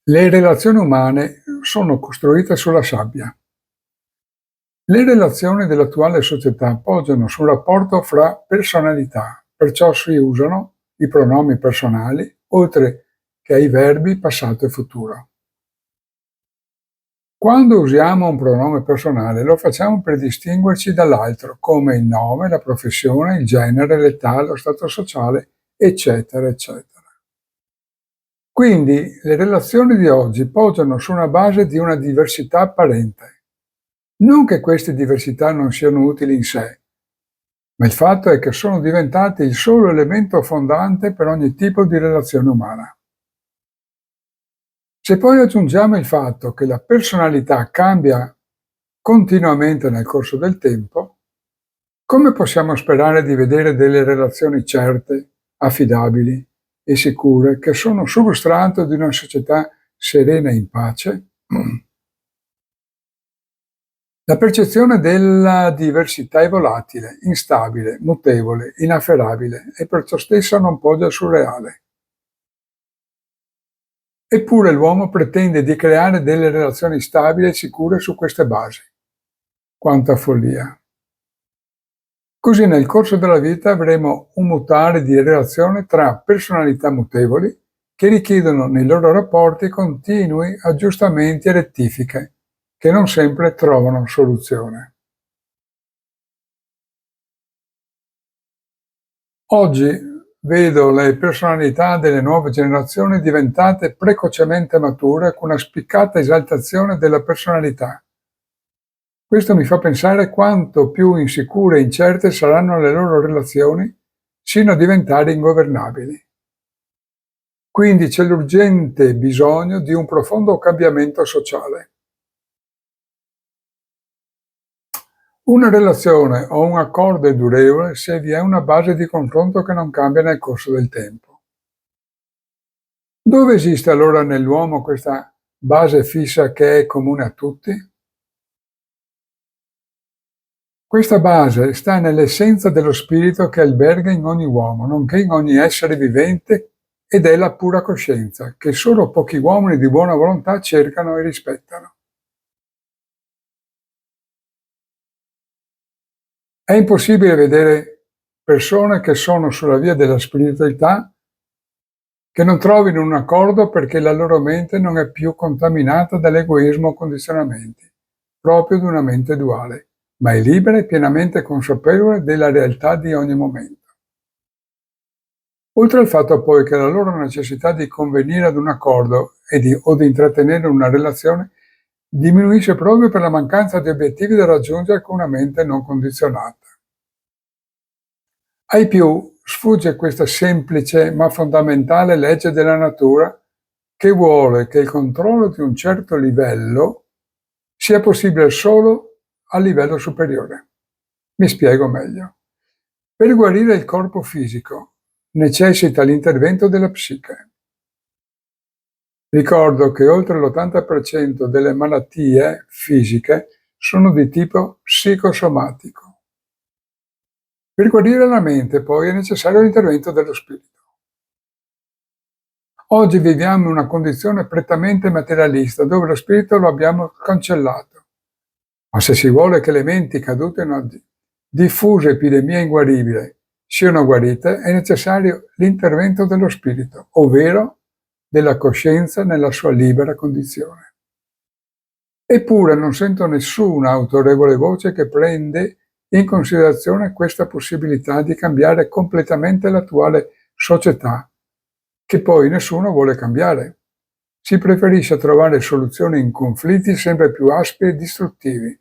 Le relazioni umane sono costruite sulla sabbia. Le relazioni dell'attuale società poggiano sul rapporto fra personalità, perciò si usano i pronomi personali, oltre che ai verbi passato e futuro. Quando usiamo un pronome personale lo facciamo per distinguerci dall'altro, come il nome, la professione, il genere, l'età, lo stato sociale, eccetera, eccetera. Quindi le relazioni di oggi poggiano su una base di una diversità apparente. Non che queste diversità non siano utili in sé, ma il fatto è che sono diventate il solo elemento fondante per ogni tipo di relazione umana. Se poi aggiungiamo il fatto che la personalità cambia continuamente nel corso del tempo, come possiamo sperare di vedere delle relazioni certe, affidabili e sicure che sono substrato di una società serena e in pace? La percezione della diversità è volatile, instabile, mutevole, inafferrabile e perciò stessa non poggia sul reale. Eppure l'uomo pretende di creare delle relazioni stabili e sicure su queste basi. Quanta follia! Così nel corso della vita avremo un mutare di relazione tra personalità mutevoli che richiedono nei loro rapporti continui aggiustamenti e rettifiche, che non sempre trovano soluzione. Oggi vedo le personalità delle nuove generazioni diventate precocemente mature con una spiccata esaltazione della personalità. Questo mi fa pensare quanto più insicure e incerte saranno le loro relazioni sino a diventare ingovernabili. Quindi c'è l'urgente bisogno di un profondo cambiamento sociale. Una relazione o un accordo è durevole se vi è una base di confronto che non cambia nel corso del tempo. Dove esiste allora nell'uomo questa base fissa che è comune a tutti? Questa base sta nell'essenza dello spirito che alberga in ogni uomo, nonché in ogni essere vivente, ed è la pura coscienza, che solo pochi uomini di buona volontà cercano e rispettano. È impossibile vedere persone che sono sulla via della spiritualità che non trovino un accordo perché la loro mente non è più contaminata dall'egoismo o condizionamenti, proprio di una mente duale, ma è libera e pienamente consapevole della realtà di ogni momento. Oltre al fatto poi che la loro necessità di convenire ad un accordo o di intrattenere una relazione diminuisce proprio per la mancanza di obiettivi da raggiungere con una mente non condizionata. Ai più sfugge questa semplice ma fondamentale legge della natura che vuole che il controllo di un certo livello sia possibile solo a livello superiore. Mi spiego meglio. Per guarire il corpo fisico necessita l'intervento della psiche. Ricordo che oltre l'80% delle malattie fisiche sono di tipo psicosomatico. Per guarire la mente, poi, è necessario l'intervento dello spirito. Oggi viviamo in una condizione prettamente materialista, dove lo spirito lo abbiamo cancellato. Ma se si vuole che le menti cadute in una diffusa epidemia inguaribile siano guarite, è necessario l'intervento dello spirito, ovvero della coscienza nella sua libera condizione. Eppure non sento nessuna autorevole voce che prende in considerazione questa possibilità di cambiare completamente l'attuale società, che poi nessuno vuole cambiare. Si preferisce trovare soluzioni in conflitti sempre più aspri e distruttivi,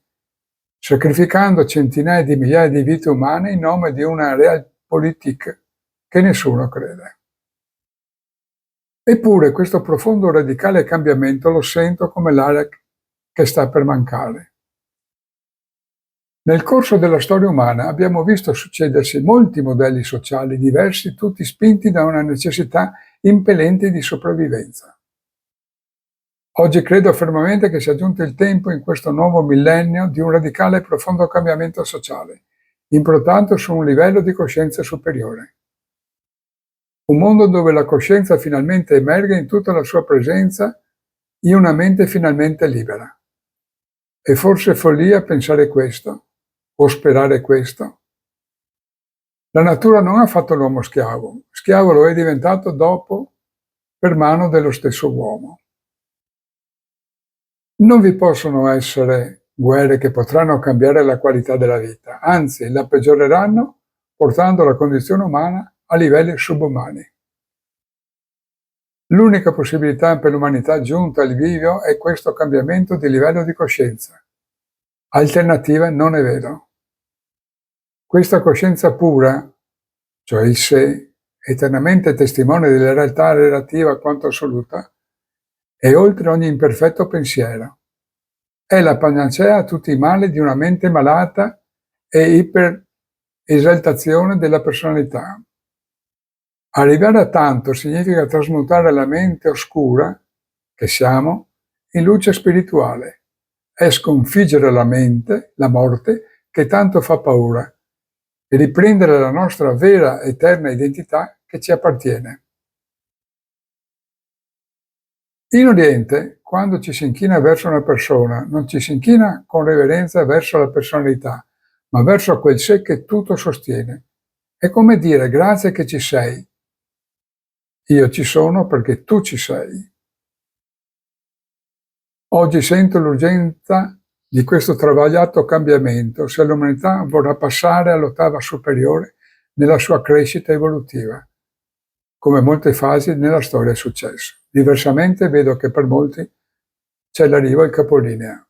sacrificando centinaia di migliaia di vite umane in nome di una realpolitik che nessuno crede. Eppure questo profondo radicale cambiamento lo sento come l'aria che sta per mancare. Nel corso della storia umana abbiamo visto succedersi molti modelli sociali diversi, tutti spinti da una necessità impellente di sopravvivenza. Oggi credo fermamente che sia giunto il tempo in questo nuovo millennio di un radicale e profondo cambiamento sociale, improntato su un livello di coscienza superiore. Un mondo dove la coscienza finalmente emerge in tutta la sua presenza in una mente finalmente libera. È forse follia pensare questo o sperare questo? La natura non ha fatto l'uomo schiavo, schiavo lo è diventato dopo per mano dello stesso uomo. Non vi possono essere guerre che potranno cambiare la qualità della vita, anzi la peggioreranno portando la condizione umana a livelli subumani. L'unica possibilità per l'umanità giunta al bivio è questo cambiamento di livello di coscienza. Alternativa non è vero. Questa coscienza pura, cioè il sé, eternamente testimone della realtà relativa quanto assoluta, è oltre ogni imperfetto pensiero. È la panacea a tutti i mali di una mente malata e iperesaltazione della personalità. Arrivare a tanto significa trasmutare la mente oscura, che siamo, in luce spirituale, è sconfiggere la mente, la morte, che tanto fa paura, e riprendere la nostra vera eterna identità che ci appartiene. In Oriente, quando ci si inchina verso una persona, non ci si inchina con reverenza verso la personalità, ma verso quel sé che tutto sostiene. È come dire grazie che ci sei. Io ci sono perché tu ci sei. Oggi sento l'urgenza di questo travagliato cambiamento se l'umanità vorrà passare all'ottava superiore nella sua crescita evolutiva, come molte fasi nella storia è successo. Diversamente vedo che per molti c'è l'arrivo al capolinea.